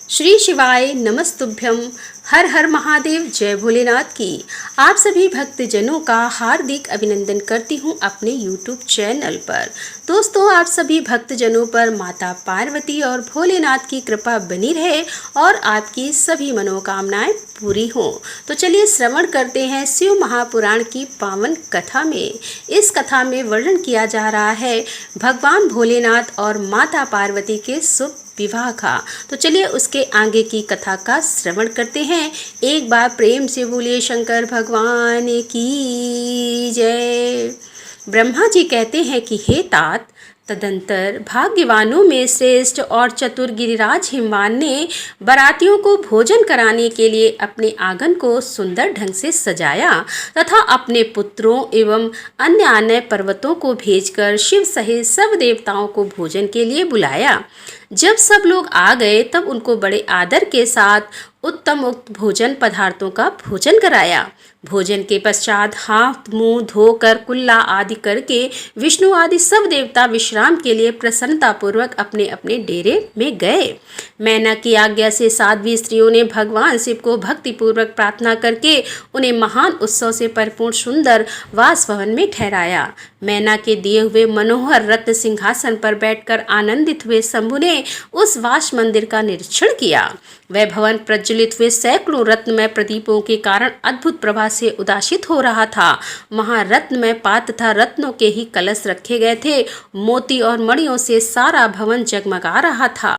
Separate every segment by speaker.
Speaker 1: श्री शिवाय नमस्तुभ्यम। हर हर महादेव, जय भोलेनाथ की। आप सभी भक्तजनों का हार्दिक अभिनंदन करती हूँ अपने YouTube चैनल पर। दोस्तों, आप सभी भक्तजनों पर माता पार्वती और भोलेनाथ की कृपा बनी रहे और आपकी सभी मनोकामनाएं पूरी हों। तो चलिए श्रवण करते हैं शिव महापुराण की पावन कथा में। इस कथा में वर्णन किया जा रहा है भगवान भोलेनाथ और माता पार्वती के शुभ विवाह का। तो चलिए उसके आगे की कथा का श्रवण करते हैं। एक बार प्रेम से बोलिए शंकर भगवान की जय। ब्रह्मा जी कहते हैं कि हे तात, तदंतर भाग्यवानों में श्रेष्ठ और चतुर गिरिराज हिमवान ने बारातियों को भोजन कराने के लिए अपने आंगन को सुंदर ढंग से सजाया तथा अपने पुत्रों एवं अन्य पर्वतों को भेजकर शिव सहित सब देवताओं को भोजन के लिए बुलाया। जब सब लोग आ गए तब उनको बड़े आदर के साथ उत्तम उक्त भोजन पदार्थों का भोजन कराया। भोजन के पश्चात हाथ मुंह धोकर कुल्ला आदि करके विष्णु आदि सब देवता विश्राम के लिए प्रसन्नतापूर्वक अपने अपने डेरे में गए। मैना की आज्ञा से साध्वी स्त्रियों ने भगवान शिव को भक्तिपूर्वक प्रार्थना करके उन्हें महान उत्सव से परिपूर्ण सुंदर वास भवन में ठहराया। मैना के दिए हुए मनोहर रत्न सिंहासन पर बैठकर आनंदित हुए शंभु ने उस वास मंदिर का निरीक्षण किया। वह भवन प्रज्वलित हुए सैकड़ों रत्नमय प्रदीपों के कारण अद्भुत प्रभा से उदासित हो रहा था। वहां रत्नमय पात्र तथा रत्नों के ही कलश रखे गए थे। मोती और मणियों से सारा भवन जगमगा रहा था।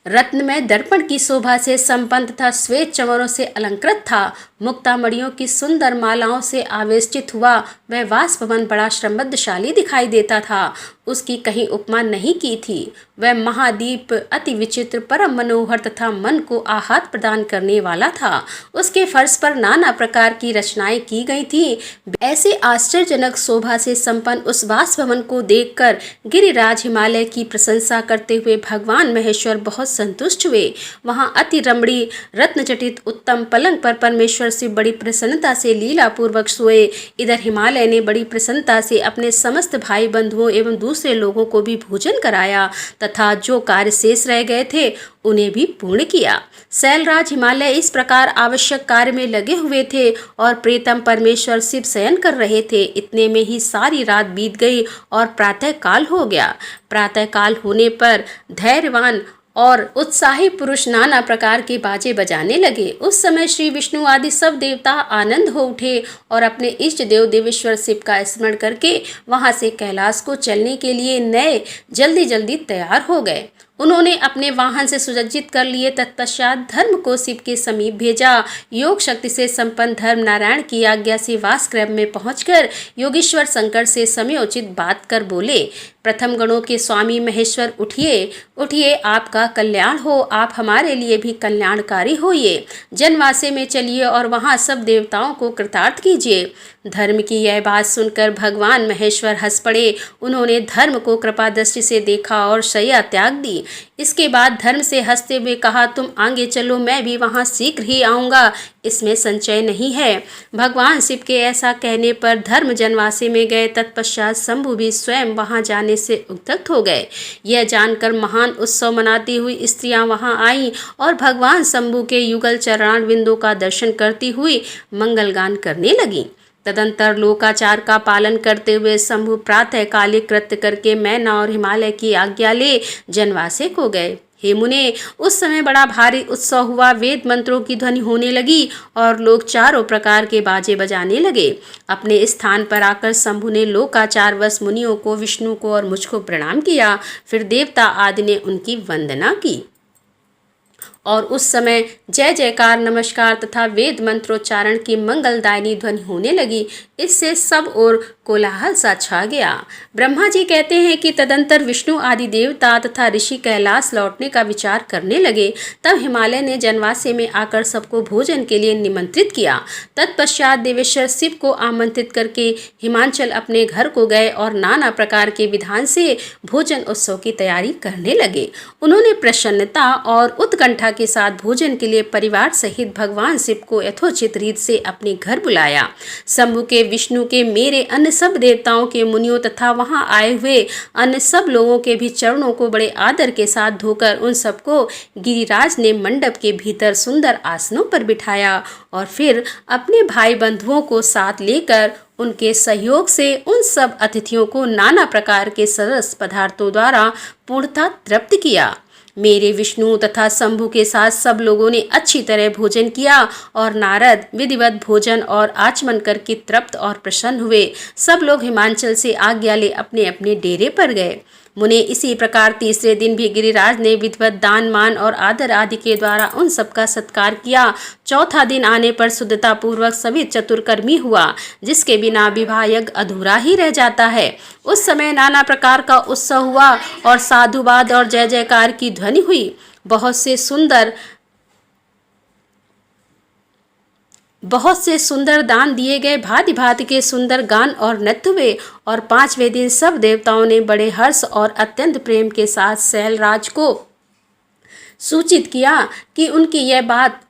Speaker 1: रत्नमय दर्पण की शोभा से संपन्न तथा श्वेत चंवरों से अलंकृत था। मुक्तामणियों की सुंदर मालाओं से आवेष्टित हुआ वह वास भवन बड़ा समृद्धशाली दिखाई देता था। उसकी कहीं उपमा नहीं की थी। वह महादीप अति विचित्र, परम मनोहर तथा मन को आहत प्रदान करने वाला था। उसके फर्श पर नाना प्रकार की रचनाएं की गई थी। ऐसे आश्चर्यजनक शोभा से संपन्न उस वास भवन को देखकर गिरिराज हिमालय की प्रशंसा करते हुए भगवान महेश्वर बहुत संतुष्ट हुए। वहां अति रमणीय रत्नजटित उत्तम पलंग पर परमेश्वर से बड़ी प्रसन्नता से लीला पूर्वक सोए। इधर हिमालय ने बड़ी प्रसन्नता से अपने समस्त भाई बंधुओं एवं दूसरे लोगों को भी भोजन कराया तथा जो कार्य शेष रह गए थे उन्हें भी पूर्ण किया। शैलराज हिमालय इस प्रकार आवश्यक कार्य में लगे हुए थे और प्रीतम परमेश्वर शिव शयन कर रहे थे। इतने में ही सारी रात बीत गई और प्रातः काल हो गया। प्रातः काल होने पर धैर्यवान और उत्साही पुरुष नाना प्रकार के बाजे बजाने लगे। उस समय श्री विष्णु आदि सब देवता आनंद हो उठे और अपने इष्ट देव देवेश्वर शिव का स्मरण करके वहां से कैलाश को चलने के लिए नए जल्दी जल्दी तैयार हो गए। उन्होंने अपने वाहन से सुसज्जित कर लिए। तत्पश्चात धर्म को शिव के समीप भेजा। योग शक्ति से संपन्न धर्म नारायण की आज्ञा से वासगृह में पहुंचकर योगेश्वर शंकर से समयोचित बात कर बोले, प्रथम गणों के स्वामी महेश्वर, उठिए उठिए, आपका कल्याण हो। आप हमारे लिए भी कल्याणकारी होइए। जनवासे में चलिए और वहां सब देवताओं को कृतार्थ कीजिए। धर्म की यह बात सुनकर भगवान महेश्वर हंस पड़े। उन्होंने धर्म को कृपा दृष्टि से देखा और शैया त्याग दी। इसके बाद धर्म से हंसते हुए कहा, तुम आगे चलो, मैं भी वहां शीघ्र ही आऊंगा, इसमें संचय नहीं है। भगवान शिव के ऐसा कहने पर धर्म जनवासे में गए। तत्पश्चात शंभु भी स्वयं वहां जाने से उद्युक्त हो गए। यह जानकर महान उत्सव मनाती हुई स्त्रियां वहां आईं और भगवान शंभु के युगल चरण बिंदु का दर्शन करती हुई मंगलगान करने लगीं। तदंतर लोकाचार का पालन करते हुए शंभु प्रातः कालिक कृत्य करके मैना और हिमालय की आज्ञा ले जनवासे को गए। हे मुने, उस समय बड़ा भारी उत्सव हुआ। वेद मंत्रों की ध्वनि होने लगी और लोग चारों प्रकार के बाजे बजाने लगे। अपने स्थान पर आकर शंभु ने लोकाचार वश मुनियों को, विष्णु को और मुझको प्रणाम किया। फिर देवता आदि ने उनकी वंदना की और उस समय जय जयकार, नमस्कार तथा वेद मंत्रोच्चारण की मंगलदायिनी ध्वनि होने लगी। इससे सब ओर कोलाहल सा छा गया। ब्रह्मा जी कहते हैं कि तदंतर विष्णु आदि देवता तथा ऋषि कैलाश लौटने का विचार करने लगे। तब हिमालय ने जनवासे में आकर सबको भोजन के लिए निमंत्रित किया। तत्पश्चात देवेश्वर शिव को आमंत्रित करके हिमांचल अपने घर को गए और नाना प्रकार के विधान से भोजन उत्सव की तैयारी करने लगे। उन्होंने प्रसन्नता और उत्कंठा के साथ भोजन के लिए परिवार सहित भगवान शिव को यथोचित रीत से अपने घर बुलाया। शंभु के, विष्णु के, मेरे, अन्य सब देवताओं के, मुनियों तथा वहां आए हुए अन्य सब लोगों के भी चरणों को बड़े आदर के साथ धोकर उन सबको गिरिराज ने मंडप के भीतर सुंदर आसनों पर बिठाया और फिर अपने भाई बंधुओं को साथ लेकर उनके सहयोग से उन सब अतिथियों को नाना प्रकार के सरस पदार्थों द्वारा पूर्णतः तृप्त किया। मेरे, विष्णु तथा शंभु के साथ सब लोगों ने अच्छी तरह भोजन किया और नारद विधिवत भोजन और आचमन करके तृप्त और प्रसन्न हुए। सब लोग हिमाचल से आज्ञा ले अपने अपने डेरे पर गए। मुने इसी प्रकार तीसरे दिन भी गिरिराज ने विधिवत दान, मान और आदर आदि के द्वारा उन सबका सत्कार किया। चौथा दिन आने पर शुद्धता पूर्वक सभी चतुर्कर्मी हुआ, जिसके बिना विवाह यज्ञ अधूरा ही रह जाता है। उस समय नाना प्रकार का उत्सव हुआ और साधुवाद और जय जयकार की ध्वनि हुई। बहुत से सुंदर दान दिए गए, भांति भांति के सुंदर गान और नृत्य हुए और पांचवें दिन सब देवताओं ने बड़े हर्ष और अत्यंत प्रेम के साथ शैलराज को सूचित किया कि उनकी यह बात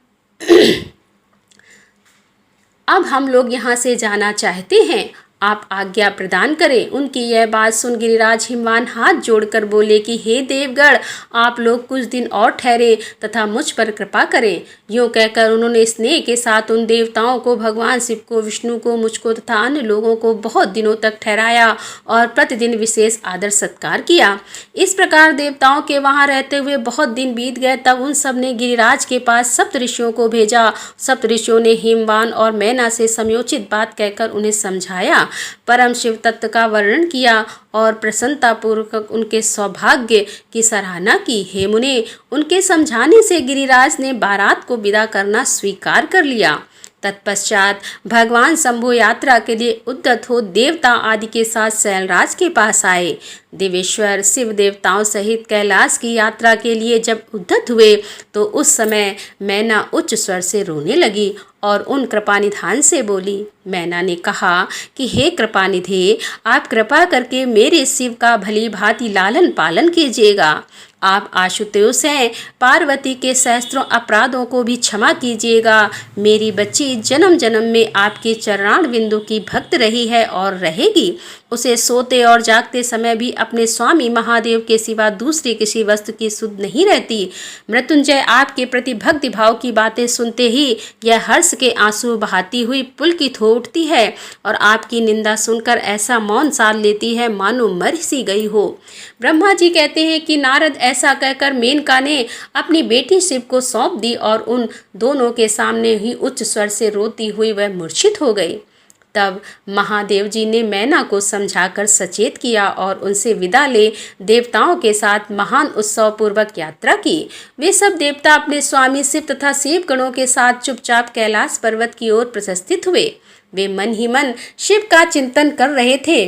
Speaker 1: अब हम लोग यहाँ से जाना चाहते हैं, आप आज्ञा प्रदान करें। उनकी यह बात सुन गिरिराज हिमवान हाथ जोड़कर बोले कि हे देवगण, आप लोग कुछ दिन और ठहरे तथा मुझ पर कृपा करें। यूँ कहकर उन्होंने स्नेह के साथ उन देवताओं को, भगवान शिव को, विष्णु को, मुझको तथा अन्य लोगों को बहुत दिनों तक ठहराया और प्रतिदिन विशेष आदर सत्कार किया। इस प्रकार देवताओं के वहाँ रहते हुए बहुत दिन बीत गए। तब उन सब ने गिरिराज के पास सप्तऋषियों को भेजा। सप्तऋषियों ने हिमवान और मैना से समयोचित बात कहकर उन्हें समझाया, परम शिव तत्व का वर्णन किया और प्रसन्नता पूर्वक उनके सौभाग्य की सराहना की। हे मुने, उनके समझाने से गिरिराज ने बारात को विदा करना स्वीकार कर लिया। तत्पश्चात भगवान शंभु यात्रा के लिए उद्यत हो देवता आदि के साथ शैलराज के पास आए। देवेश्वर शिव देवताओं सहित कैलाश की यात्रा के लिए जब उद्यत हुए तो उस समय मैना उच्च स्वर से रोने लगी और उन कृपानिधान से बोली। मैना ने कहा कि हे कृपानिधे, आप कृपा करके मेरे शिव का भली भांति लालन पालन कीजिएगा। आप आशुतोष हैं, पार्वती के सहस्त्रों अपराधों को भी क्षमा कीजिएगा। मेरी बच्ची जन्म जन्म में आपके चरणार बिंदु की भक्त रही है और रहेगी। उसे सोते और जागते समय भी अपने स्वामी महादेव के सिवा दूसरी किसी वस्तु की सुध नहीं रहती। मृत्युंजय आपके प्रति भक्ति भाव की बातें सुनते ही यह हर्ष के आंसू बहाती हुई पुलकित हो उठती है और आपकी निंदा सुनकर ऐसा मौन साध लेती है मानो मर सी गई हो। ब्रह्मा जी कहते हैं कि नारद ऐसा कहकर मेनका ने अपनी बेटी शिव को सौंप दी और उन दोनों के सामने ही उच्च स्वर से रोती हुई वह मूर्छित हो गई। तब महादेव जी ने मैना को समझाकर सचेत किया और उनसे विदा ले देवताओं के साथ महान उत्सव पूर्वक यात्रा की। वे सब देवता अपने स्वामी शिव तथा सेवगणों के साथ चुपचाप कैलाश पर्वत की ओर प्रस्थित हुए। वे मन ही मन शिव का चिंतन कर रहे थे।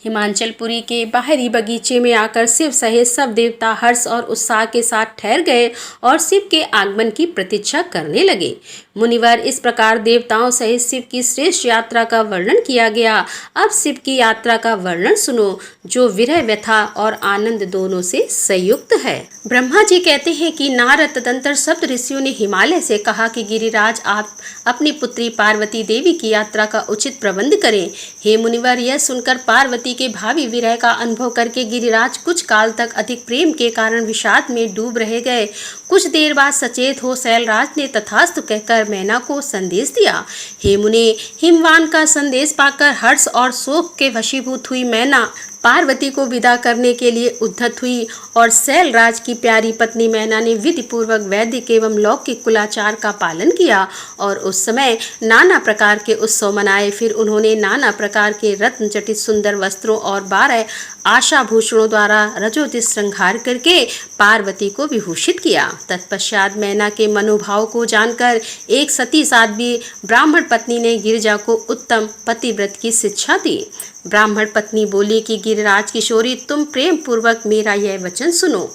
Speaker 1: हिमाचलपुरी के बाहरी बगीचे में आकर शिव सहित सब देवता हर्ष और उत्साह के साथ ठहर गए और शिव के आगमन की प्रतीक्षा करने लगे। मुनिवर, इस प्रकार देवताओं सहित शिव की श्रेष्ठ यात्रा का वर्णन किया गया। अब शिव की यात्रा का वर्णन सुनो, जो विरह व्यथा और आनंद दोनों से संयुक्त है। ब्रह्मा जी कहते हैं कि नारद तदंतर सप्त ऋषियों ने हिमालय से कहा कि गिरिराज, आप अपनी पुत्री पार्वती देवी की यात्रा का उचित प्रबंध करें। हे मुनिवर, यह सुनकर पार्वती के भावी विरह का अनुभव करके गिरिराज कुछ काल तक अधिक प्रेम के कारण विषाद में डूब रह गए। कुछ देर बाद सचेत हो शैलराज ने तथास्तु कहकर मैना को संदेश दिया। हे मुने, हिमवान का संदेश पाकर हर्ष और शोक के वशीभूत हुई मैना पार्वती को विदा करने के लिए उद्धत हुई और शैलराज की प्यारी पत्नी मैना ने विधि पूर्वक वैदिक एवं लौकिक कुलाचार का पालन किया और उस समय नाना प्रकार के उत्सव मनाए। फिर उन्होंने नाना प्रकार के रत्न जटित सुंदर वस्त्रों और 12 आशाभूषणों द्वारा रजोदित श्रृंगार करके पार्वती को विभूषित किया। तत्पश्चात मैना के मनोभाव को जानकर एक सती साध्वी ब्राह्मण पत्नी ने गिरिजा को उत्तम पतिव्रत की शिक्षा दी। ब्राह्मण पत्नी बोली कि गिरिराज किशोरी, तुम प्रेम पूर्वक मेरा यह वचन सुनो।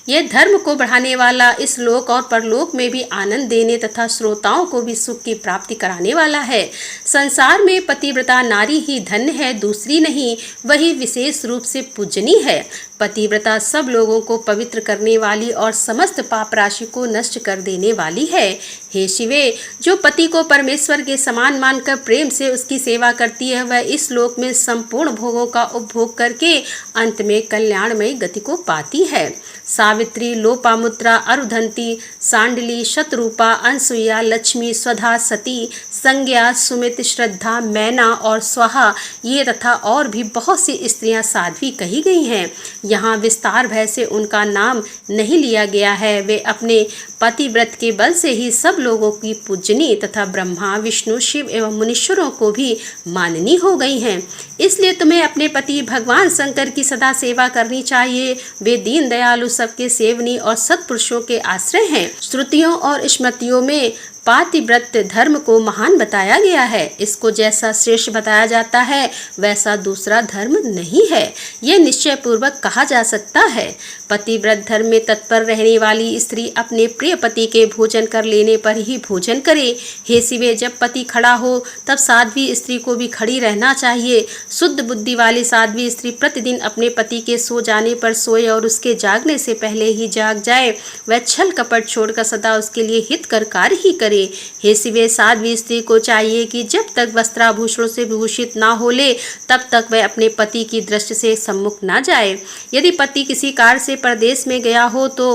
Speaker 1: ये धर्म को बढ़ाने वाला, इस लोक और परलोक में भी आनंद देने तथा श्रोताओं को भी सुख की प्राप्ति कराने वाला है। संसार में पतिव्रता नारी ही धन्य है, दूसरी नहीं, वही विशेष रूप से पूजनीय है। पतिव्रता सब लोगों को पवित्र करने वाली और समस्त पाप राशि को नष्ट कर देने वाली है। हे शिवे, जो पति को परमेश्वर के समान मानकर प्रेम से उसकी सेवा करती है, वह इस लोक में संपूर्ण भोगों का उपभोग करके अंत में कल्याणमयी गति को पाती है। सावित्री, लोपामुद्रा, अरुधंती, सांडली, शतरूपा, अनसुईया, लक्ष्मी, स्वधा, सती, संज्ञा, सुमित, श्रद्धा, मैना और स्वाहा, ये तथा और भी बहुत सी स्त्रियां साध्वी कही गई हैं। यहाँ विस्तार भय से उनका नाम नहीं लिया गया है। वे अपने पतिव्रत के बल से ही सब लोगों की पूजनीय तथा ब्रह्मा, विष्णु, शिव एवं मुनीश्वरों को भी माननी हो गई हैं। इसलिए तुम्हें अपने पति भगवान शंकर की सदा सेवा करनी चाहिए। वे दीन दयालु, सबके सेवनीय और सत्पुरुषों के आश्रय हैं। श्रुतियों और स्मृतियों में पातिव्रत धर्म को महान बताया गया है। इसको जैसा श्रेष्ठ बताया जाता है वैसा दूसरा धर्म नहीं है, यह निश्चय पूर्वक कहा जा सकता है। पतिव्रत धर्म में तत्पर रहने वाली स्त्री अपने प्रिय पति के भोजन कर लेने पर ही भोजन करे। हे शिवे, जब पति खड़ा हो तब साध्वी स्त्री को भी खड़ी रहना चाहिए। शुद्ध बुद्धि वाली साध्वी स्त्री प्रतिदिन अपने पति के सो जाने पर सोए और उसके जागने से पहले ही जाग जाए। वह छल कपट छोड़कर सदा उसके लिए हितकर कार्य ही करे। हे शिवे, साध्वी स्त्री को चाहिए कि जब तक वस्त्राभूषणों से विभूषित ना हो ले तब तक वह अपने पति की दृष्टि से सम्मुख ना जाए। यदि पति किसी कार्य से परदेश में गया हो तो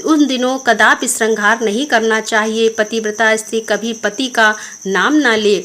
Speaker 1: उन दिनों कदापि श्रृंगार नहीं करना चाहिए। पतिव्रता स्त्री कभी पति का नाम ना ले।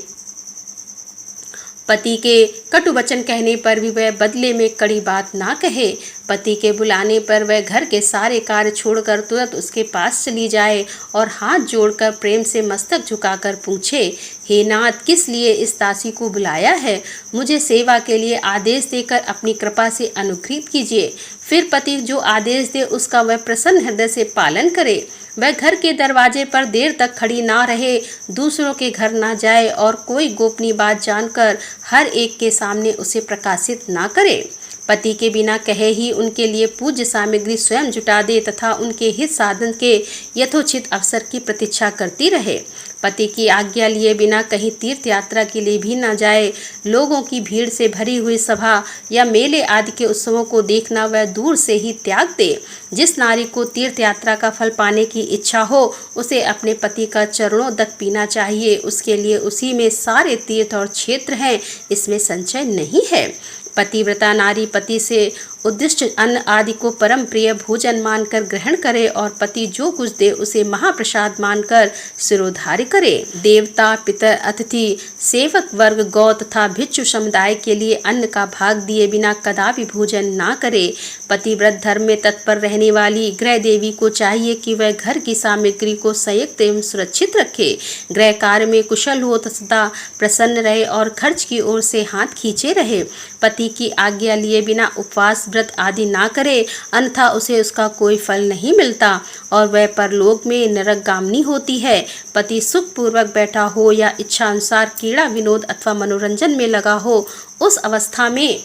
Speaker 1: पति के कटु वचन कहने पर भी वह बदले में कड़ी बात ना कहे। पति के बुलाने पर वह घर के सारे कार्य छोड़कर तुरंत उसके पास चली जाए और हाथ जोड़कर प्रेम से मस्तक झुकाकर पूछे, हे नाथ, किस लिए इस दासी को बुलाया है? मुझे सेवा के लिए आदेश देकर अपनी कृपा से अनुग्रहित कीजिए। फिर पति जो आदेश दे उसका वह प्रसन्न हृदय से पालन करे। वह घर के दरवाजे पर देर तक खड़ी ना रहे, दूसरों के घर ना जाए और कोई गोपनीय बात जानकर हर एक के सामने उसे प्रकाशित ना करे। पति के बिना कहे ही उनके लिए पूज्य सामग्री स्वयं जुटा दे तथा उनके हित साधन के यथोचित अवसर की प्रतीक्षा करती रहे। पति की आज्ञा लिए बिना कहीं तीर्थ यात्रा के लिए भी न जाए। लोगों की भीड़ से भरी हुई सभा या मेले आदि के उत्सवों को देखना वह दूर से ही त्याग दे। जिस नारी को तीर्थ यात्रा का फल पाने की इच्छा हो उसे अपने पति का चरणों तक पीना चाहिए। उसके लिए उसी में सारे तीर्थ और क्षेत्र हैं, इसमें संशय नहीं है। पतिव्रता नारी पति से उद्दिष्ट अन्न आदि को परम प्रिय भोजन मानकर ग्रहण करे और पति जो कुछ दे उसे महाप्रसाद मानकर सिरोधार्य करे। देवता, पितर, अतिथि, सेवक वर्ग, गौ तथा भिक्षु समुदाय के लिए अन्न का भाग दिए बिना कदापि भोजन ना करे। पतिव्रत धर्म में तत्पर रहने वाली गृह देवी को चाहिए कि वह घर की सामग्री को संयुक्त एवं सुरक्षित रखे। गृह कार्य में कुशल हो, सदा प्रसन्न रहे और खर्च की ओर से हाथ खींचे रहे। पति की आज्ञा लिए बिना उपवास, व्रत आदि ना करे, अन्यथा उसे उसका कोई फल नहीं मिलता और वह परलोक में नरकगामिनी होती है। पति सुख पूर्वक बैठा हो या इच्छा अनुसार क्रीड़ा विनोद अथवा मनोरंजन में लगा हो, उस अवस्था में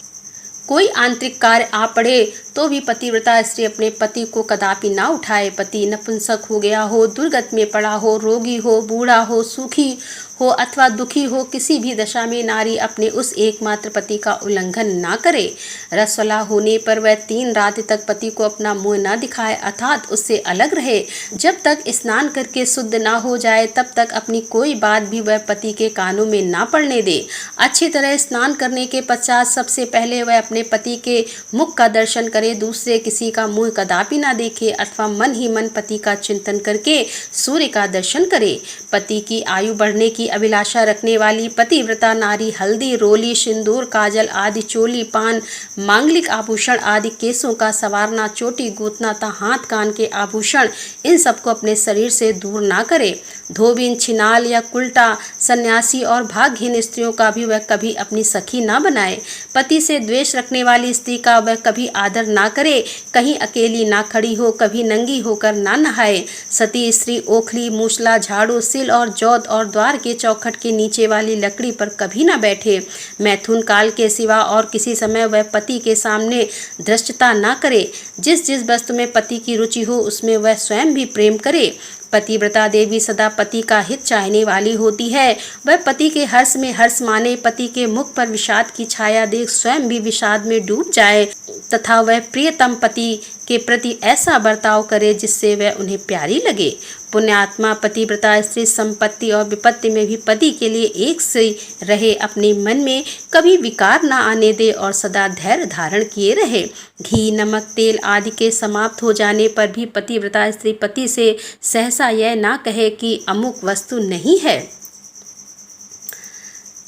Speaker 1: कोई आंतरिक कार्य आ पड़े तो भी पतिव्रता स्त्री अपने पति को कदापि ना उठाए। पति नपुंसक हो गया हो, दुर्गत में पड़ा हो, रोगी हो, बूढ़ा हो, सुखी हो अथवा दुखी हो, किसी भी दशा में नारी अपने उस एकमात्र पति का उल्लंघन ना करे। रसवला होने पर वह 3 रात तक पति को अपना मुंह ना दिखाए, अर्थात उससे अलग रहे। जब तक स्नान करके शुद्ध ना हो जाए तब तक अपनी कोई बात भी वह पति के कानों में ना पड़ने दे। अच्छी तरह स्नान करने के पश्चात सबसे पहले वह अपने पति के मुख का दर्शन करे, दूसरे किसी का मुंह कदापि ना देखे अथवा मन ही मन पति का चिंतन करके सूर्य का दर्शन करे। पति की आयु बढ़ने की अभिलाषा रखने वाली पतिव्रता नारी हल्दी, रोली, सिंदूर, काजल आदि, चोली, पान, मांगलिक आभूषण आदि, केसों का संवारना, चोटी गूंथना तथा हाथ कान के आभूषण, इन सबको अपने शरीर से दूर ना करे। धोबिन, छिनाल या कुल्टा, सन्यासी और भाग्यहीन स्त्रियों का भी वह कभी अपनी सखी ना बनाए। पति से द्वेष रखने वाली स्त्री का वह कभी आदर ना करे, कहीं अकेली ना खड़ी हो, कभी नंगी होकर ना नहाए। सती स्त्री ओखली, मूसला, झाड़ू, सिल और जौत और द्वार के चौखट के नीचे वाली लकड़ी पर कभी ना बैठे। मैथुन काल के सिवा और किसी समय वह पति के सामने धृष्टता ना करे। जिस जिस वस्तु में पति की रुचि हो उसमें वह स्वयं भी प्रेम करे। पतिव्रता देवी सदा पति का हित चाहने वाली होती है। वह पति के हर्ष में हर्ष माने, पति के मुख पर विषाद की छाया देख स्वयं भी विषाद में डूब जाए तथा वह प्रियतम पति के प्रति ऐसा बर्ताव करे जिससे वह उन्हें प्यारी लगे। पुण्यात्मा पतिव्रता स्त्री संपत्ति और विपत्ति में भी पति के लिए एक से रहे, अपने मन में कभी विकार न आने दे और सदा धैर्य धारण किए रहे। घी, नमक, तेल आदि के समाप्त हो जाने पर भी पतिव्रता स्त्री पति से सहसा यह ना कहे कि अमुक वस्तु नहीं है।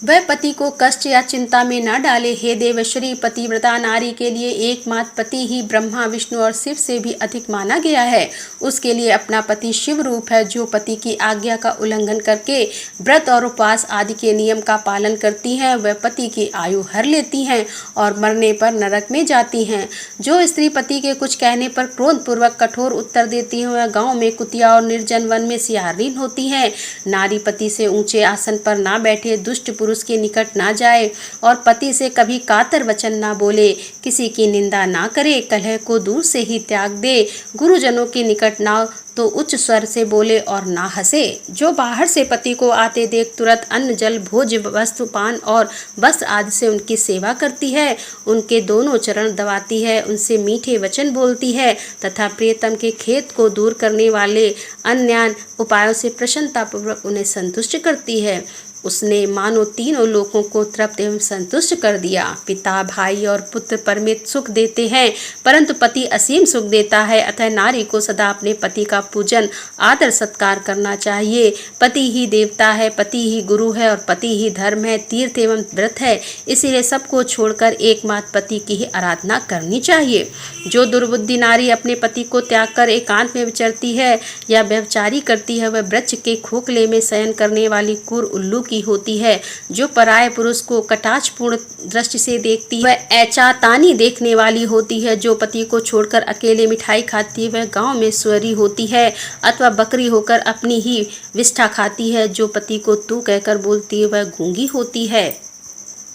Speaker 1: वह पति को कष्ट या चिंता में न डाले। हे देवश्री, पतिव्रता नारी के लिए एकमात्र पति ही ब्रह्मा, विष्णु और शिव से भी अधिक माना गया है। उसके लिए अपना पति शिव रूप है। जो पति की आज्ञा का उल्लंघन करके व्रत और उपवास आदि के नियम का पालन करती हैं, वह पति की आयु हर लेती हैं और मरने पर नरक में जाती हैं। जो स्त्री पति के कुछ कहने पर क्रोधपूर्वक कठोर उत्तर देती हैं, वह गाँव में कुतिया और निर्जन वन में सियारीन होती हैं। नारी पति से ऊंचे आसन पर ना बैठे, दुष्ट पुरुष के निकट ना जाए और पति से कभी कातर वचन ना बोले, किसी की निंदा ना करे, कलह को दूर से ही त्याग दे, गुरुजनों के निकट ना तो उच्च स्वर से बोले और ना हंसे। जो बाहर से पति को आते देख तुरंत अन्न, जल, भोज, वस्तु, पान और वस्त्र आदि से उनकी सेवा करती है, उनके दोनों चरण दबाती है, उनसे मीठे वचन बोलती है तथा प्रियतम के खेत को दूर करने वाले अन्य उपायों से प्रसन्नतापूर्वक उन्हें संतुष्ट करती है, उसने मानो तीनों लोगों को तृप्त एवं संतुष्ट कर दिया। पिता, भाई और पुत्र परमित सुख देते हैं, परंतु पति असीम सुख देता है। अतः नारी को सदा अपने पति का पूजन, आदर, सत्कार करना चाहिए। पति ही देवता है, पति ही गुरु है और पति ही धर्म है, तीर्थ एवं व्रत है। इसीलिए सबको छोड़कर एकमात्र पति की ही आराधना करनी चाहिए। जो दुर्बुद्धि नारी अपने पति को त्याग कर एकांत में विचरती है या व्यभिचारी करती है, वह वृक्ष के खोखले में शयन करने वाली कुर उल्लू की होती है। जो पराये पुरुष को कटाक्षपूर्ण दृष्टि से देखती है, वह ऐचातानी देखने वाली होती है। जो पति को छोड़कर अकेले मिठाई खाती है, वह गांव में सुअरी होती है अथवा बकरी होकर अपनी ही विष्ठा खाती है। जो पति को तू कहकर बोलती है, वह गूंगी होती है।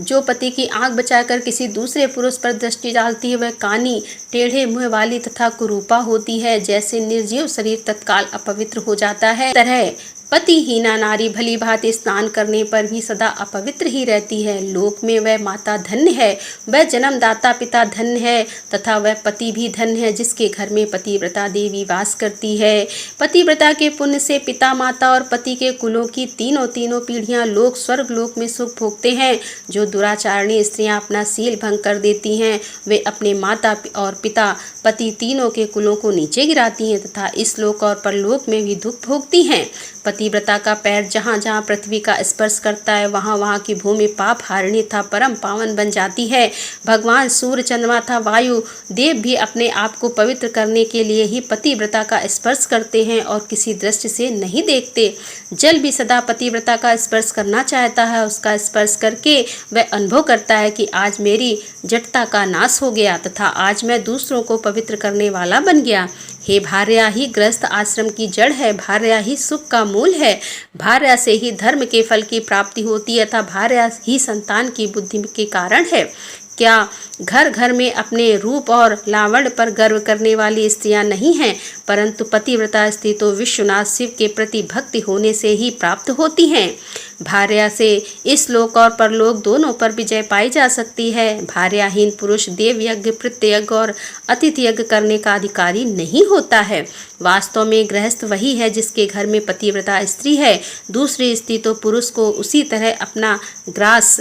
Speaker 1: जो पति की आंख बचाकर किसी दूसरे पुरुष पर दृष्टि डालती है, वह कानी, टेढ़े मुंह वाली तथा कुरूपा होती है। जैसे निर्जीव शरीर तत्काल अपवित्र हो जाता है, तरह पतिहीना नारी भली भांति स्नान करने पर भी सदा अपवित्र ही रहती है। लोक में वह माता धन्य है, वह जन्मदाता पिता धन्य है तथा वह पति भी धन्य है जिसके घर में पतिव्रता देवी वास करती है। पतिव्रता के पुण्य से पिता, माता और पति के कुलों की तीनों पीढ़ियां लोक स्वर्ग लोक में सुख भोगते हैं। जो दुराचारणी स्त्रियां अपना सील भंग कर देती हैं, वे अपने माता और पिता, पति तीनों के कुलों को नीचे गिराती हैं तथा इस लोक और परलोक में भी दुख भोगती हैं। पतिव्रता का पैर जहाँ जहाँ पृथ्वी का स्पर्श करता है, वहाँ वहाँ की भूमि पाप हारिणी था परम पावन बन जाती है। भगवान सूर्य, चंद्रमा था वायु देव भी अपने आप को पवित्र करने के लिए ही पतिव्रता का स्पर्श करते हैं और किसी दृष्टि से नहीं देखते। जल भी सदा पतिव्रता का स्पर्श करना चाहता है। उसका स्पर्श करके वह अनुभव करता है कि आज मेरी जटता का नाश हो गया तथा आज मैं दूसरों को पवित्र करने वाला बन गया। हे भार्या ही गृहस्थ आश्रम की जड़ है, भार्या ही सुख का मूल है, भार्या से ही धर्म के फल की प्राप्ति होती है तथा भार्या ही संतान की बुद्धि के कारण है। क्या घर घर में अपने रूप और लावण्य पर गर्व करने वाली स्त्रियां नहीं हैं, परंतु पतिव्रता स्त्री तो विश्वनाथ शिव के प्रति भक्ति होने से ही प्राप्त होती हैं। भार्या से इस लोक और परलोक दोनों पर विजय पाई जा सकती है। भार्याहीन पुरुष देव यज्ञ, पितृ यज्ञ और अतिथि यज्ञ करने का अधिकारी नहीं होता है। वास्तव में गृहस्थ वही है जिसके घर में पतिव्रता स्त्री है। दूसरी स्त्री तो पुरुष को उसी तरह अपना ग्रास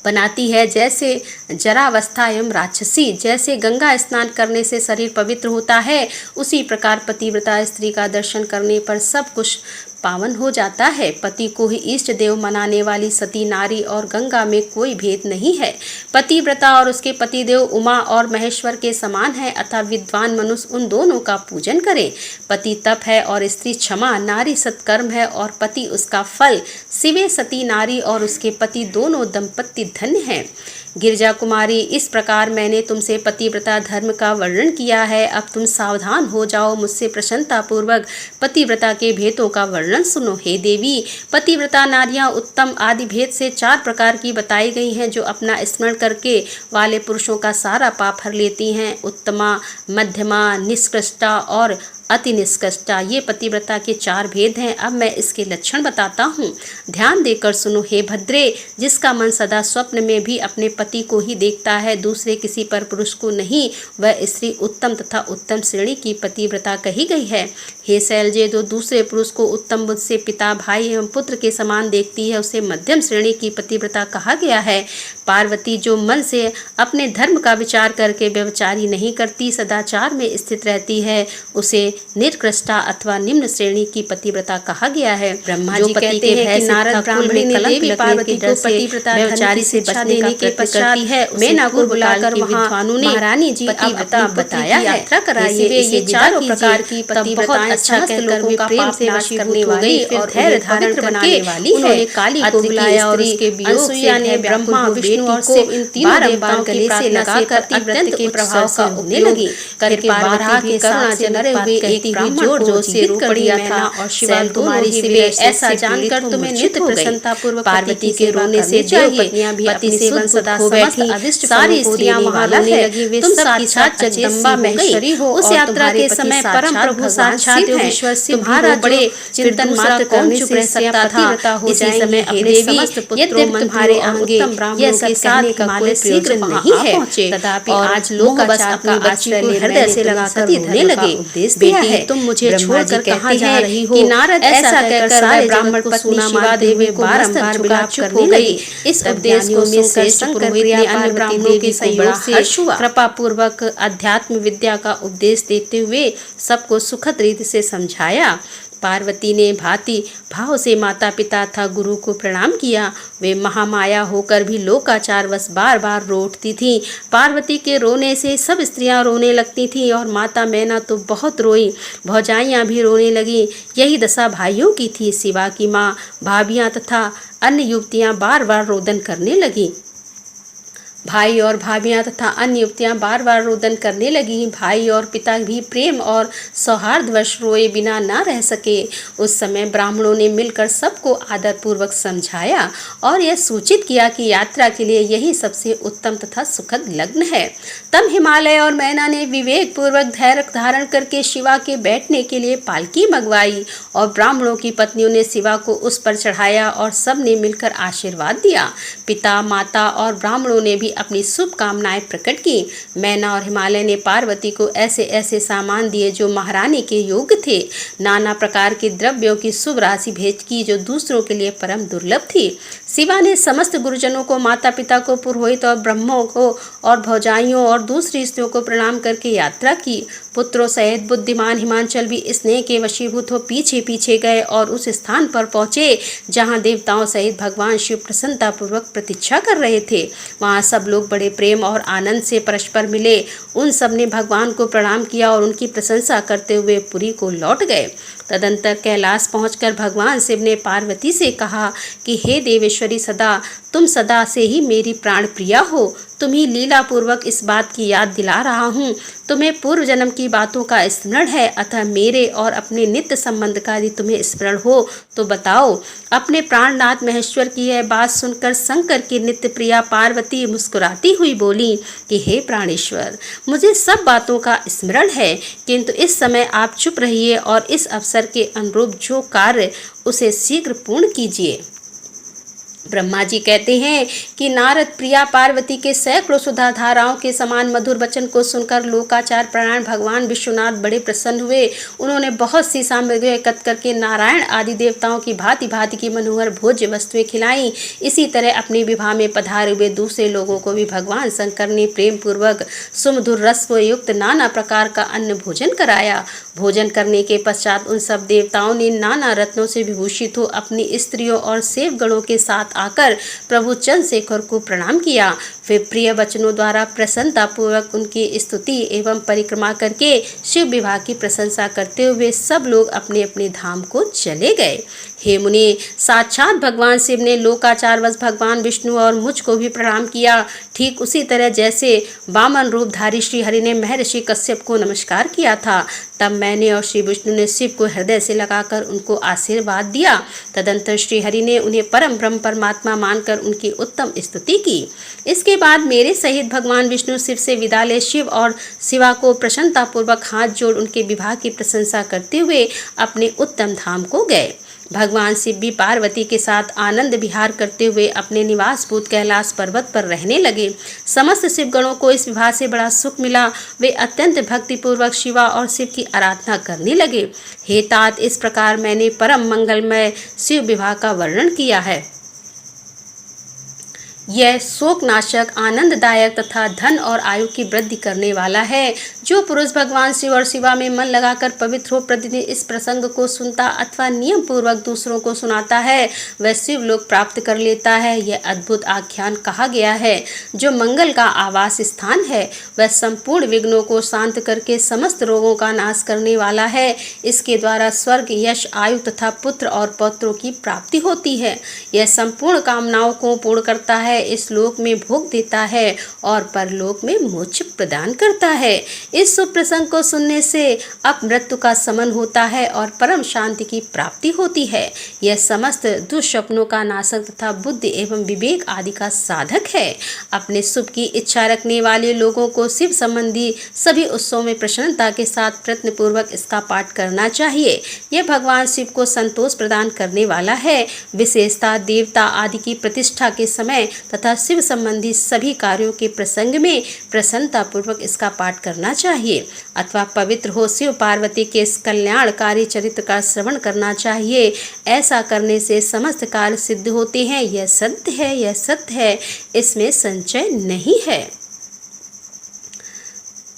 Speaker 1: बनाती है जैसे जरावस्था एवं राक्षसी। जैसे गंगा स्नान करने से शरीर पवित्र होता है, उसी प्रकार पतिव्रता स्त्री का दर्शन करने पर सब कुछ पावन हो जाता है। पति को ही इष्ट देव मनाने वाली सती नारी और गंगा में कोई भेद नहीं है। पतिव्रता और उसके पतिदेव उमा और महेश्वर के समान है, अतः विद्वान मनुष्य उन दोनों का पूजन करे। पति तप है और स्त्री क्षमा, नारी सत्कर्म है और पति उसका फल। शिवे सती नारी और उसके पति दोनों दंपत्ति धन्य हैं। गिरजा कुमारी, इस प्रकार मैंने तुमसे पतिव्रता धर्म का वर्णन किया है। अब तुम सावधान हो जाओ, मुझसे प्रसन्नता पूर्वक पतिव्रता के भेदों का वर्णन सुनो। हे देवी, पतिव्रता नारियां उत्तम आदि भेद से 4 प्रकार की बताई गई हैं, जो अपना स्मरण करके वाले पुरुषों का सारा पाप हर लेती हैं। उत्तमा, मध्यमा, निष्कृष्टा और अति निष्कृष्टा, ये पतिव्रता के 4 भेद हैं। अब मैं इसके लक्षण बताता हूँ, ध्यान देकर सुनो। हे भद्रे, जिसका मन सदा स्वप्न में भी अपने पति को ही देखता है, दूसरे किसी पर पुरुष को नहीं, वह स्त्री उत्तम तथा उत्तम श्रेणी की पतिव्रता कही गई है। हे शैलजे, जो दूसरे पुरुष को उत्तम बुद्धि से पिता, भाई एवं पुत्र के समान देखती है, उसे मध्यम श्रेणी की पतिव्रता कहा गया है। पार्वती, जो मन से अपने धर्म का विचार करके व्यभिचारी नहीं करती, सदाचार में स्थित रहती है, उसे निकृष्टा अथवा निम्न श्रेणी की पतिव्रता कहा गया है। ब्रह्मा जी कहते हैं कि नारद ब्राह्मणी ने देवी पार्वती को पतिव्रता व्यभिचारी से बचने के पश्चात मैना को बुलाकर विद्वानों ने महारानी जी पतिव्रता बताया है, यात्रा कराइए। ये 4 प्रकार की पतिव्रताएं समस्त लोगों का प्रेम से वशीभूत हो गई और धैर्य धारण करने वाली है। उन्होंने काली को बुलाया और उसके वियोग से ने ब्रह्मा, विष्णु और शिव इन तीनों देवताओं के गले से लगाकर अत्यंत के प्रभाव का उगने लगी करके बारहा के करुणा से डरे हुए एक ब्राह्मण जोर से रो पड़ी था और शिवा तुम्हारी शिवे ऐसा जानकर तुम्हें नित्य प्रसन्नता पूर्वक पार्वती के रोने से पत्नियां भी पति सेवन सदा समस्त अभिष्ट सारी स्त्रियां वहां रोने लगी। वे सब साक्षात जगदम्बा महेश्वरी हो। उस यात्रा के समय परम प्रभु साक्षात योगेश्वर शिव तुम्हारा बड़े चिंतन मात्र कौन चुप रह सकता था। इसी समय अपने समस्त पुत्रों तुम्हारे आगे यह सब कहने का कोई प्रयोजन नहीं है, तथापि आज लोग बस अपनी बच्ची को हृदय से लगाकर रोने लगे। बेटी, तुम मुझे छोड़कर कहाँ जा रही हो? कि नारद ऐसा कहकर सारे ब्राह्मण पत्नी शिवा देवी को बारंबार विलाप करने लगी। इस उपदेश को सुनकर शंकर ने अन्य ब्राह्मणों के सहयोग से कृपा पूर्वक अध्यात्म विद्या का उपदेश देते हुए सबको सुखद रीति से समझाया। पार्वती ने भांति भाव से माता पिता तथा गुरु को प्रणाम किया। वे महामाया होकर भी लोकाचार वश बार बार रो उठती थीं। पार्वती के रोने से सब स्त्रियां रोने लगती थीं और माता मैना तो बहुत रोई, भौजाइयां भी रोने लगीं। यही दशा भाइयों की थी। शिवा की माँ, भाभियां तथा अन्य युवतियां बार बार रोदन करने लगीं। भाई और भाभियां तथा अन्य युवतियां बार बार रोदन करने लगी। भाई और पिता भी प्रेम और सौहार्दवश रोए बिना न रह सके। उस समय ब्राह्मणों ने मिलकर सबको आदरपूर्वक समझाया और यह सूचित किया कि यात्रा के लिए यही सबसे उत्तम तथा सुखद लग्न है। तब हिमालय और मैना ने विवेक पूर्वक धैर्य धारण करके शिवा के बैठने के लिए पालकी मंगवाई और ब्राह्मणों की पत्नियों ने शिवा को उस पर चढ़ाया और सब ने मिलकर आशीर्वाद दिया। पिता, माता और ब्राह्मणों ने भी अपनी शुभकामनाएं प्रकट की। मैना और हिमालय ने पार्वती को ऐसे ऐसे सामान दिए जो महारानी के योग्य थे। नाना प्रकार के द्रव्यों की शुभ राशि भेंट की जो दूसरों के लिए परम दुर्लभ थी। शिवा ने समस्त गुरुजनों को, माता पिता को, पुरोहित और ब्रह्मों को और भौजाइयों और दूसरी स्त्रियों को प्रणाम करके यात्रा की। पुत्रों सहित बुद्धिमान हिमांचल भी स्नेह के वशीभूत हो पीछे पीछे गए और उस स्थान पर पहुंचे जहां देवताओं सहित भगवान शिव प्रसन्नता पूर्वक प्रतीक्षा कर रहे थे। वहां सब लोग बड़े प्रेम और आनंद से परस्पर मिले। उन सब ने भगवान को प्रणाम किया और उनकी प्रशंसा करते हुए पुरी को लौट गए। तदंतर कैलाश पहुंचकर भगवान शिव ने पार्वती से कहा कि हे देवेश्वरी, तुम सदा से ही मेरी प्राण प्रिया हो। तुम्हें लीला पूर्वक इस बात की याद दिला रहा हूँ। तुम्हें पूर्व जन्म की बातों का स्मरण है, अतः मेरे और अपने नित्य संबंध का यदि तुम्हें स्मरण हो तो बताओ। अपने प्राणनाथ महेश्वर की यह बात सुनकर शंकर की नित्य प्रिया पार्वती मुस्कुराती हुई बोली कि हे प्राणेश्वर, मुझे सब बातों का स्मरण है, किंतु इस समय आप चुप रहिए और इस अवसर के अनुरूप जो कार्य उसे शीघ्र पूर्ण कीजिए। ब्रह्मा जी कहते हैं कि नारद प्रिया पार्वती के सैकड़ों सुधा धाराओं के समान मधुर वचन को सुनकर लोकाचार प्राण भगवान विश्वनाथ बड़े प्रसन्न हुए। उन्होंने बहुत सी सामग्री एकत्र करके नारायण आदि देवताओं की भांति भांति की मनोहर भोज्य वस्तुएं खिलाई। इसी तरह अपने विवाह में पधारे हुए दूसरे लोगों को भी भगवान शंकर ने प्रेम पूर्वक सुमधुर रस को युक्त नाना प्रकार का अन्न भोजन कराया। भोजन करने के पश्चात उन सब देवताओं ने नाना रत्नों से विभूषित हो अपनी स्त्रियों और सेवगणों के साथ आकर प्रभु चंद्रशेखर को प्रणाम किया। वे प्रिय वचनों द्वारा प्रसन्नतापूर्वक उनकी स्तुति एवं परिक्रमा करके शिव विवाह की प्रशंसा करते हुए सब लोग अपने अपने धाम को चले गए। हे मुनि, साक्षात भगवान शिव ने लोकाचारवश भगवान विष्णु और मुझ को भी प्रणाम किया, ठीक उसी तरह जैसे वामन रूपधारी श्री हरि ने महर्षि कश्यप को नमस्कार किया था। तब मैंने और श्री विष्णु ने शिव को हृदय से लगाकर उनको आशीर्वाद दिया। तदंतर श्री हरि ने उन्हें परम ब्रह्म परमात्मा मानकर उनकी उत्तम स्तुति की। इसके बाद मेरे सहित भगवान विष्णु शिव से विदा ले शिव और शिवा को प्रसन्नतापूर्वक हाथ जोड़ उनके विवाह की प्रशंसा करते हुए अपने उत्तम धाम को गए। भगवान शिव भी पार्वती के साथ आनंद विहार करते हुए अपने निवासभूत कैलाश पर्वत पर रहने लगे। समस्त शिवगणों को इस विवाह से बड़ा सुख मिला। वे अत्यंत भक्तिपूर्वक शिवा और शिव की आराधना करने लगे। हे तात, इस प्रकार मैंने परम मंगलमय शिव विवाह का वर्णन किया है। यह शोकनाशक, आनंददायक तथा धन और आयु की वृद्धि करने वाला है। जो पुरुष भगवान शिव और शिवा में मन लगाकर पवित्र हो प्रतिदिन इस प्रसंग को सुनता अथवा नियम पूर्वक दूसरों को सुनाता है, वह शिव लोक प्राप्त कर लेता है। यह अद्भुत आख्यान कहा गया है। जो मंगल का आवास स्थान है, वह संपूर्ण विघ्नों को शांत करके समस्त रोगों का नाश करने वाला है। इसके द्वारा स्वर्ग, यश, आयु तथा पुत्र और पौत्रों की प्राप्ति होती है। यह संपूर्ण कामनाओं को पूर्ण करता है, इस लोक में भोग देता है और परलोक में मोक्ष प्रदान करता है। इस शुभ प्रसंग को सुनने से अपमृत्यु का शमन होता है और परम शांति की प्राप्ति होती है। यह समस्त दुष्स्वप्नों का नाशक तथा बुद्धि एवं विवेक आदि का साधक है। अपने शुभ की इच्छा रखने वाले लोगों को शिव संबंधी सभी उत्सवों में प्रसन्नता के साथ प्रयत्न पूर्वक इसका पाठ करना चाहिए। यह भगवान शिव को संतोष प्रदान करने वाला है। विशेषता देवता आदि की प्रतिष्ठा के समय तथा शिव संबंधी सभी कार्यों के प्रसंग में प्रसन्नता पूर्वक इसका पाठ करना चाहिए अथवा पवित्र हो शिव पार्वती के इस कल्याणकारी चरित्र का श्रवण करना चाहिए। ऐसा करने से समस्त कार्य सिद्ध होते हैं। यह सत्य है, यह सत्य है, इसमें संशय नहीं है।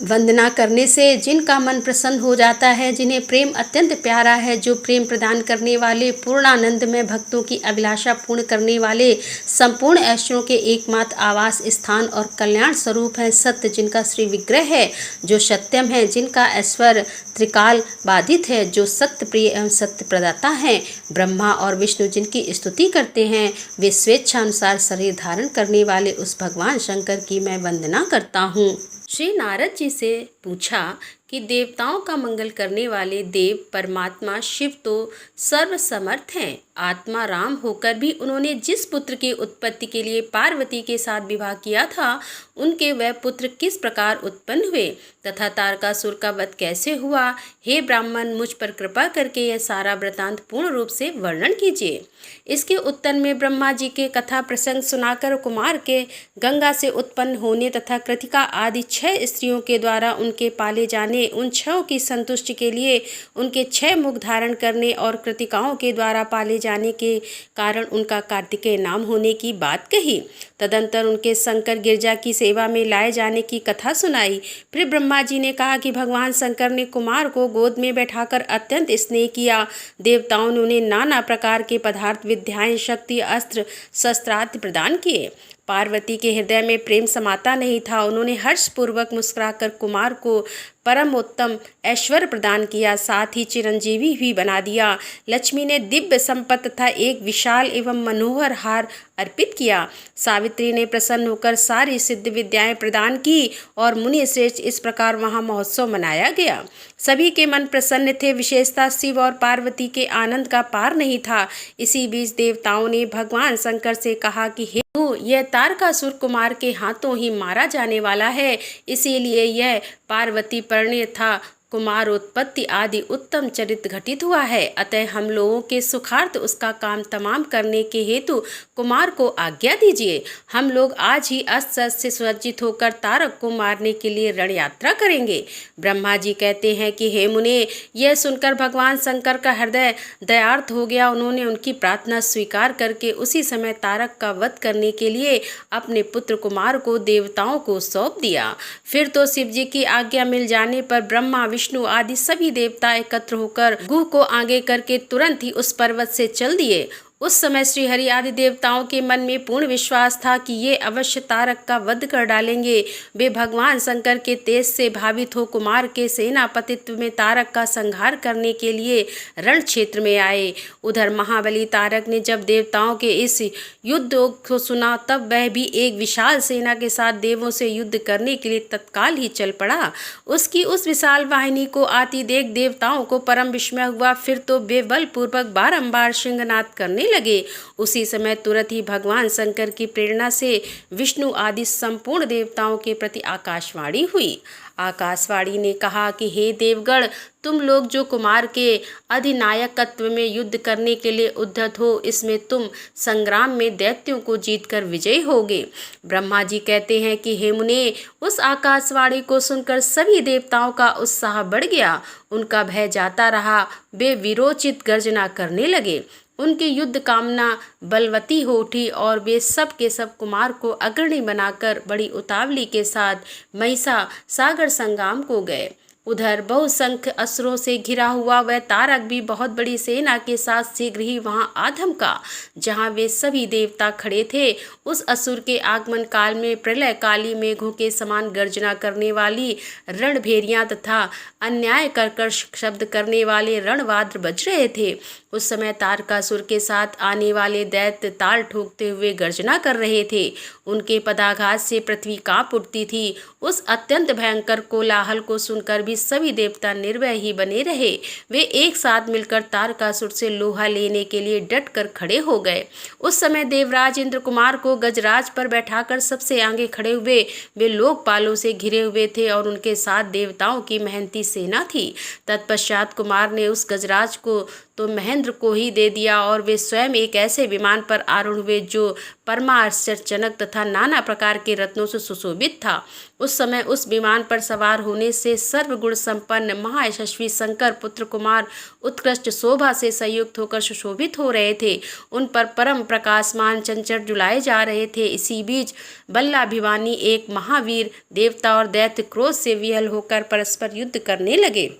Speaker 1: वंदना करने से जिनका मन प्रसन्न हो जाता है, जिन्हें प्रेम अत्यंत प्यारा है, जो प्रेम प्रदान करने वाले, पूर्णानंद में भक्तों की अभिलाषा पूर्ण करने वाले, संपूर्ण ऐश्वर्यों के एकमात्र आवास स्थान और कल्याण स्वरूप है, सत्य जिनका श्री विग्रह है, जो सत्यम है, जिनका ऐश्वर्य त्रिकाल बाधित है, जो सत्य प्रिय एवं सत्य प्रदाता हैं, ब्रह्मा और विष्णु जिनकी स्तुति करते हैं, वे स्वेच्छानुसार शरीर धारण करने वाले उस भगवान शंकर की मैं वंदना करता हूँ। श्री नारद जी से पूछा कि देवताओं का मंगल करने वाले देव परमात्मा शिव तो सर्वसमर्थ हैं। आत्मा राम होकर भी उन्होंने जिस पुत्र की उत्पत्ति के लिए पार्वती के साथ विवाह किया था, उनके वह पुत्र किस प्रकार उत्पन्न हुए तथा तारकासुर का वध कैसे हुआ, हे ब्राह्मण, मुझ पर कृपा करके यह सारा वृतांत पूर्ण रूप से वर्णन कीजिए। इसके उत्तर में ब्रह्मा जी के कथा प्रसंग सुनाकर कुमार के गंगा से उत्पन्न होने तथा कृतिका आदि 6 स्त्रियों के द्वारा उनके पाले जाने, उन 6 की संतुष्टि के लिए उनके 6 मुख धारण करने और कृतिकाओं के द्वारा पाले जाने के कारण उनका कार्तिकेय नाम होने की बात कही। तदंतर उनके शंकर गिरजा की सेवा में लाए जाने की कथा सुनाई। फिर ब्रह्मा जी ने कहा कि भगवान शंकर ने कुमार को गोद में बैठाकर अत्यंत स्नेह किया। देवताओं ने उन्हें नाना प्रकार के पदार्थ, विद्याएं, शक्ति, अस्त्र, शस्त्रास्त्र प्रदान किए। पार्वती के हृदय में प्रेम समाता नहीं था। उन्होंने हर्षपूर्वक मुस्कुराकर कुमार को परमोत्तम ऐश्वर्य प्रदान किया, साथ ही चिरंजीवी भी बना दिया। लक्ष्मी ने दिव्य संपत्ति तथा एक विशाल एवं मनोहर हार अर्पित किया। सावित्री ने प्रसन्न होकर सारी सिद्ध विद्याएं प्रदान की और मुनि श्रेष्ठ इस प्रकार वहां महोत्सव मनाया गया। सभी के मन प्रसन्न थे। विशेषता शिव और पार्वती के आनंद का पार नहीं था। इसी बीच देवताओं ने भगवान शंकर से कहा कि हे यह तारकासुर कुमार के हाथों ही मारा जाने वाला है, इसीलिए यह पार्वती परिणय था कुमारोत्पत्ति आदि उत्तम चरित्र घटित हुआ है। अतः हम लोगों के सुखार्थ उसका काम तमाम करने के हेतु कुमार को आज्ञा दीजिए। हम लोग आज ही अस्त्र से सज्जित होकर तारक को मारने के लिए रण यात्रा करेंगे। ब्रह्मा जी कहते हैं कि हे मुने, यह सुनकर भगवान शंकर का हृदय दयार्थ हो गया। उन्होंने उनकी प्रार्थना स्वीकार करके उसी समय तारक का वध करने के लिए अपने पुत्र कुमार को देवताओं को सौंप दिया। फिर तो शिव जी की आज्ञा मिल जाने पर ब्रह्मा, विष्णु आदि सभी देवता एकत्र होकर गुह को आगे करके तुरंत ही उस पर्वत से चल दिए। उस समय श्रीहरि आदि देवताओं के मन में पूर्ण विश्वास था कि ये अवश्य तारक का वध कर डालेंगे। वे भगवान शंकर के तेज से भावित हो कुमार के सेनापतित्व में तारक का संहार करने के लिए रण क्षेत्र में आए। उधर महाबली तारक ने जब देवताओं के इस युद्ध को सुना तब वह भी एक विशाल सेना के साथ देवों से युद्ध करने के लिए तत्काल ही चल पड़ा। उसकी उस विशाल वाहिनी को आती देख देवताओं को परम विस्मय हुआ। फिर तो वे बलपूर्वक बारंबार सिंहनाद करने लगे। उसी समय तुरंत ही भगवान शंकर की प्रेरणा से विष्णु आदि संपूर्ण देवताओं के प्रति आकाशवाणी हुई। आकाशवाणी ने कहा कि हे देवगण, तुम लोग जो कुमार के अधिनायकत्व में युद्ध करने के लिए उद्यत हो, इसमें तुम संग्राम में दैत्यों को जीतकर विजयी होगे। ब्रह्मा जी कहते हैं कि हे मुने, उस आकाशवाणी को सुनकर सभी देवताओं का उत्साह बढ़ गया। उनका भय जाता रहा। वे वीरोचित गर्जना करने लगे। उनकी युद्ध कामना बलवती हो उठी और वे सब के सब कुमार को अग्रणी बनाकर बड़ी उतावली के साथ महिषा सागर संग्राम को गए। उधर बहुसंख्य असुरों से घिरा हुआ वह तारक भी बहुत बड़ी सेना के साथ शीघ्र ही वहां आ धमका। जहां वे सभी देवता खड़े थे, उस असुर के आगमन काल में प्रलय काली मेघों के समान गर्जना करने वाली रणभेरियां तथा अन्याय कर्कश शब्द करने वाले रणवाद्र बज रहे थे। उस समय तारकासुर के साथ आने वाले दैत्य ताल ठोकते हुए गर्जना कर रहे थे। उनके पदाघात से पृथ्वी कांप उठती थी। उस अत्यंत भयंकर कोलाहल को सुनकर भी सभी देवता निर्भय ही बने रहे। वे एक साथ मिलकर तारकासुर से लोहा लेने के लिए डट कर खड़े हो गए। उस समय देवराज इंद्र कुमार को गजराज पर बैठाकर सबसे आगे खड़े हुए। वे लोकपालों से घिरे हुए थे और उनके साथ देवताओं की मेहनती सेना थी। तत्पश्चात कुमार ने उस गजराज को तो महेंद्र को ही दे दिया और वे स्वयं एक ऐसे विमान पर आरूढ़ हुए जो परमाश्चर्यजनक तथा नाना प्रकार के रत्नों से सुशोभित था। उस समय उस विमान पर सवार होने से सर्वगुण संपन्न महायशस्वी शंकर पुत्र कुमार उत्कृष्ट शोभा से संयुक्त होकर सुशोभित हो रहे थे। उन पर परम प्रकाशमान चंचल जुलाए जा रहे थे। इसी बीच बल्लाभिमानी एक महावीर देवता और दैत्य क्रोध से विहल होकर परस्पर युद्ध करने लगे।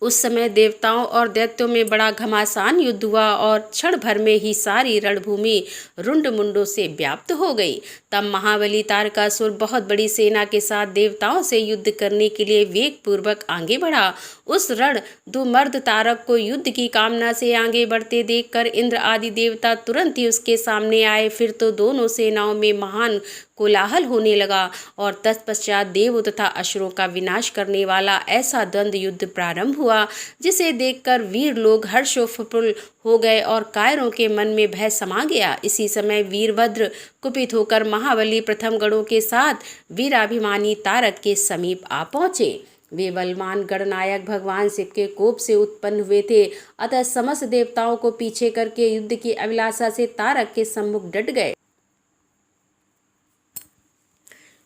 Speaker 1: उस समय देवताओं और दैत्यों में बड़ा घमासान युद्ध हुआ और क्षण भर में ही सारी रणभूमि रुंड मुंडों से व्याप्त हो गई। तब महाबली तारकासुर बहुत बड़ी सेना के साथ देवताओं से युद्ध करने के लिए वेग पूर्वक आगे बढ़ा। उस रण दुमर्द तारक को युद्ध की कामना से आगे बढ़ते देखकर इंद्र आदि देवता तुरंत ही उसके सामने आए। फिर तो दोनों सेनाओं में महान कोलाहल होने लगा और तत्पश्चात देवों तथा असुरों का विनाश करने वाला ऐसा द्वंद्व युद्ध प्रारंभ हुआ, जिसे देखकर वीर लोग हर्षोत्फुल्ल हो गए और कायरों के मन में भय समा गया। इसी समय वीरभद्र कुपित होकर महाबली प्रथम गणों के साथ वीराभिमानी तारक के समीप आ पहुँचे। वे बलवान गणनायक भगवान शिव के कोप से उत्पन्न हुए थे, अतः समस्त देवताओं को पीछे करके युद्ध की अभिलाषा से तारक के सम्मुख डट गए।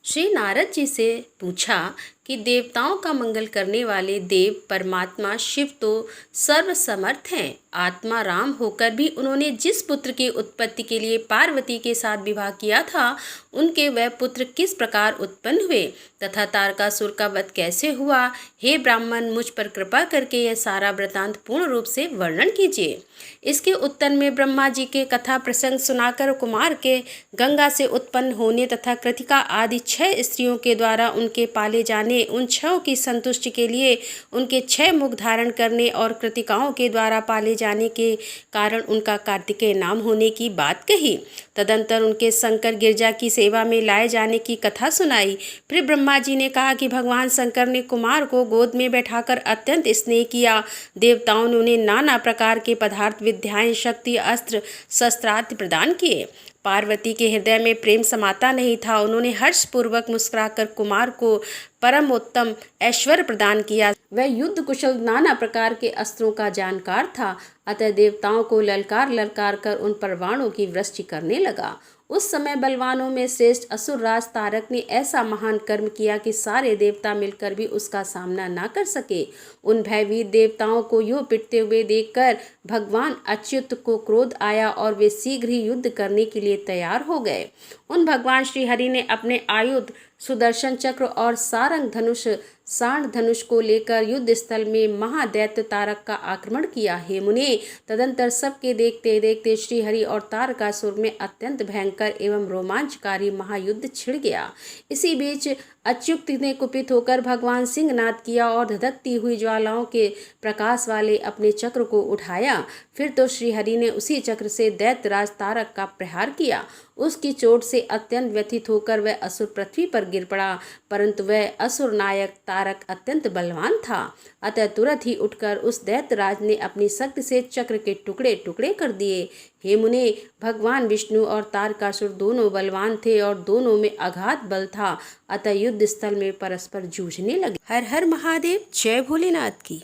Speaker 1: श्री नारद जी से पूछा कि देवताओं का मंगल करने वाले देव परमात्मा शिव तो सर्वसमर्थ हैं। आत्मा राम होकर भी उन्होंने जिस पुत्र की उत्पत्ति के लिए पार्वती के साथ विवाह किया था, उनके वह पुत्र किस प्रकार उत्पन्न हुए तथा तारकासुर का वध कैसे हुआ, हे ब्राह्मण, मुझ पर कृपा करके यह सारा वृतांत पूर्ण रूप से वर्णन कीजिए। इसके उत्तर में ब्रह्मा जी के कथा प्रसंग सुनाकर कुमार के गंगा से उत्पन्न होने तथा कृतिका आदि 6 स्त्रियों के द्वारा उनके पाले जाने, उन 6 की संतुष्टि के लिए उनके 6 मुख धारण करने और कृतिकाओं के द्वारा पाले जाने के कारण उनका कार्तिकेय नाम होने की बात कही। तदंतर उनके शंकर गिरजा की सेवा में लाए जाने की कथा सुनाई। फिर ब्रह्मा जी ने कहा कि भगवान शंकर ने कुमार को गोद में बैठाकर अत्यंत स्नेह किया। देवताओं ने उन्हें नाना प्रकार के पदार्थ, विद्याएं, शक्ति, अस्त्र, शस्त्रास्त्र प्रदान किए। पार्वती के हृदय में प्रेम समाता नहीं था। उन्होंने हर्षपूर्वक मुस्कुराकर कुमार को परमोत्तम ऐश्वर्य प्रदान किया। वह युद्ध कुशल नाना प्रकार के अस्त्रों का जानकार था, अतः देवताओं को ललकार ललकार कर उन पर बाणों की वृष्टि करने लगा। उस समय बलवानों में श्रेष्ठ असुरराज तारक ने ऐसा महान कर्म किया कि सारे देवता मिलकर भी उसका सामना न कर सके। उन भयभीत देवताओं को यूं पिटते हुए देखकर भगवान अच्युत को क्रोध आया और वे शीघ्र ही युद्ध करने के लिए तैयार हो गए। उन भगवान श्री हरि ने अपने आयुध सुदर्शन चक्र और सारंग धनुष सांड धनुष को लेकर युद्ध स्थल में महादैत्य तारक का आक्रमण किया। हे मुने, तदंतर सबके देखते देखते श्रीहरि और तारकासुर में अत्यंत भयंकर एवं रोमांचकारी महायुद्ध छिड़ गया। इसी बीच अच्युत ने कुपित होकर भगवान सिंहनाद किया और धधकती हुई ज्वालाओं के प्रकाश वाले अपने चक्र को उठाया। फिर तो श्रीहरि ने उसी चक्र से दैत्यराज तारक का प्रहार किया। उसकी चोट से अत्यंत व्यथित होकर वह असुर पृथ्वी पर गिर पड़ा, परंतु वह असुर नायक तारक अत्यंत बलवान था। अतः तुरंत ही उठकर उस दैत्यराज ने अपनी शक्ति से चक्र के टुकड़े टुकड़े कर दिए। हे मुने, भगवान विष्णु और तारकासुर दोनों बलवान थे और दोनों में अगाध बल था। अतः युद्ध स्थल में परस्पर जूझने लगे। हर हर महादेव, जय भोलेनाथ की।